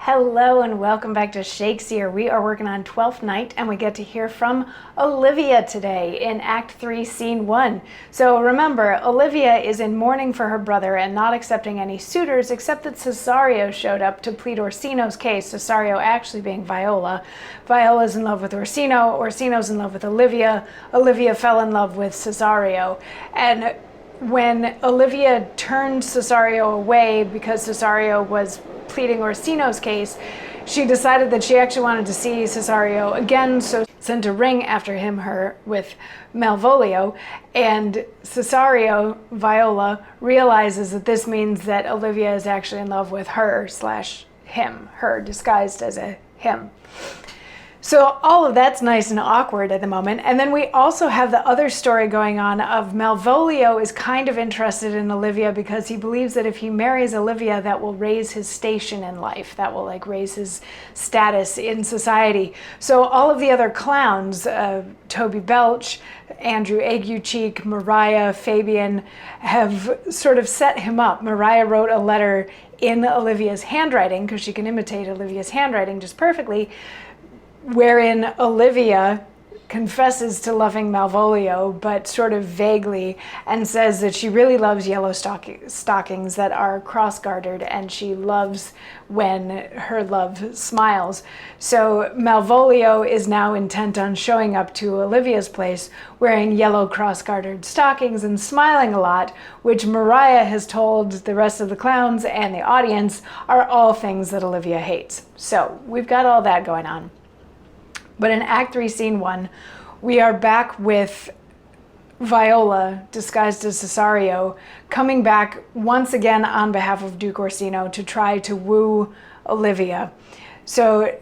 Hello and welcome back to Shakesyear. We are working on Twelfth Night and we get to hear from Olivia today in Act 3, Scene 1. So remember, Olivia is in mourning for her brother and not accepting any suitors except that Cesario showed up to plead Orsino's case, Cesario actually being Viola. Viola's in love with Orsino, Orsino's in love with Olivia, Olivia fell in love with Cesario. And when Olivia turned Cesario away because Cesario was pleading Orsino's case, she decided that she actually wanted to see Cesario again, so sent a ring after her with Malvolio, and Cesario, Viola, realizes that this means that Olivia is actually in love with her/him, her disguised as a him. So all of that's nice and awkward at the moment. And then we also have the other story going on of Malvolio is kind of interested in Olivia because he believes that if he marries Olivia, that will raise his station in life. That will raise his status in society. So all of the other clowns, Toby Belch, Andrew Aguecheek, Mariah, Fabian, have sort of set him up. Mariah wrote a letter in Olivia's handwriting, because she can imitate Olivia's handwriting just perfectly, wherein Olivia confesses to loving Malvolio, but sort of vaguely, and says that she really loves yellow stockings that are cross-gartered, and she loves when her love smiles. So Malvolio is now intent on showing up to Olivia's place wearing yellow cross-gartered stockings and smiling a lot, which Mariah has told the rest of the clowns and the audience are all things that Olivia hates. So we've got all that going on. But in Act 3, Scene 1, we are back with Viola, disguised as Cesario, coming back once again on behalf of Duke Orsino to try to woo Olivia. So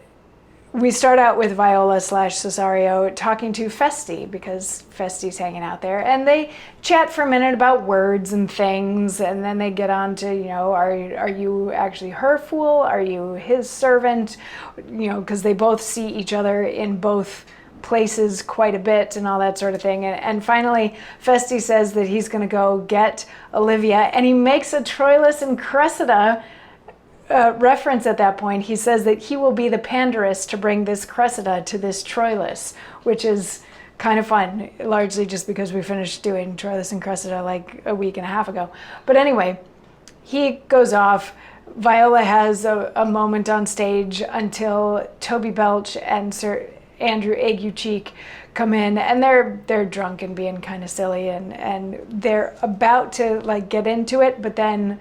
we start out with Viola/Cesario talking to Festi, because Festi's hanging out there, and they chat for a minute about words and things, and then they get on to, are you actually her fool? Are you his servant? Because they both see each other in both places quite a bit and all that sort of thing. And finally, Festi says that he's going to go get Olivia, and he makes a Troilus and Cressida reference at that point. He says that he will be the Pandarus to bring this Cressida to this Troilus, which is kind of fun, largely just because we finished doing Troilus and Cressida like a week and a half ago. But anyway, he goes off. Viola has a moment on stage until Toby Belch and Sir Andrew Aguecheek come in, and they're drunk and being kind of silly, and they're about to get into it, but then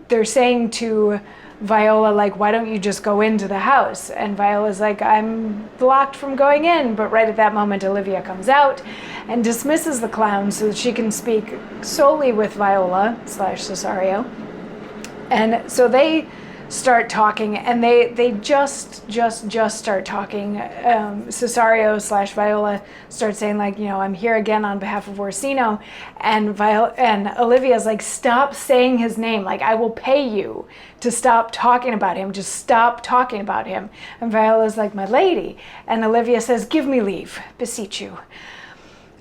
they're saying to Viola, why don't you just go into the house? And Viola's like, I'm blocked from going in. But right at that moment, Olivia comes out and dismisses the clown so that she can speak solely with Viola/Cesario. And so they start talking, and they just start talking. Cesario/Viola starts saying I'm here again on behalf of Orsino, and Olivia's like, stop saying his name, I will pay you to stop talking about him, just stop talking about him. And Viola's like, my lady. And Olivia says, give me leave, beseech you.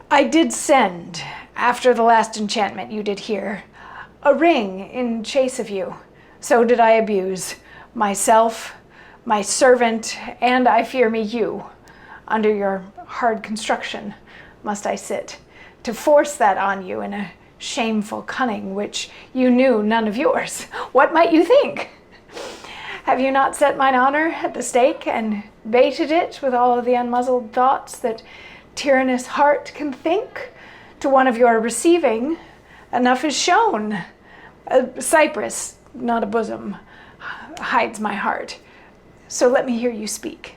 I did send, after the last enchantment you did here, a ring in chase of you. So did I abuse myself, my servant, and I fear me you. Under your hard construction must I sit, to force that on you in a shameful cunning which you knew none of yours. What might you think? Have you not set mine honor at the stake and baited it with all of the unmuzzled thoughts that tyrannous heart can think? To one of your receiving, enough is shown. A cypress, not a bosom, hides my heart. So let me hear you speak.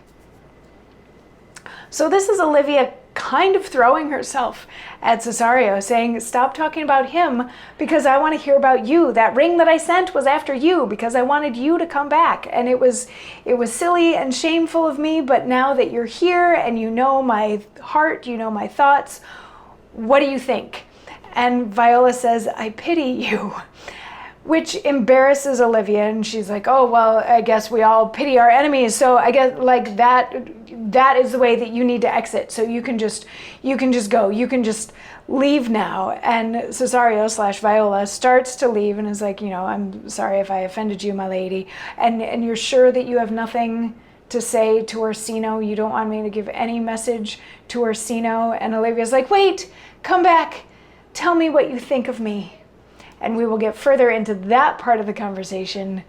So this is Olivia kind of throwing herself at Cesario, saying, stop talking about him because I want to hear about you. That ring that I sent was after you because I wanted you to come back. And it was silly and shameful of me, but now that you're here and you know my heart, you know my thoughts, what do you think? And Viola says, I pity you, which embarrasses Olivia, and she's like, oh, well, I guess we all pity our enemies, so I guess that is the way that you need to exit. So you can just go. You can just leave now. And Cesario / Viola starts to leave and is like, I'm sorry if I offended you, my lady. And you're sure that you have nothing to say to Orsino? You don't want me to give any message to Orsino? And Olivia's like, wait, come back. Tell me what you think of me. And we will get further into that part of the conversation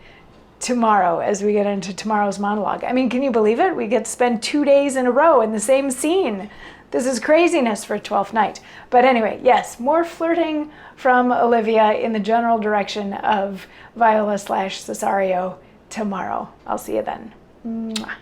tomorrow as we get into tomorrow's monologue. I mean, can you believe it? We get to spend 2 days in a row in the same scene. This is craziness for Twelfth Night. But anyway, yes, more flirting from Olivia in the general direction of Viola / Cesario tomorrow. I'll see you then. Mwah.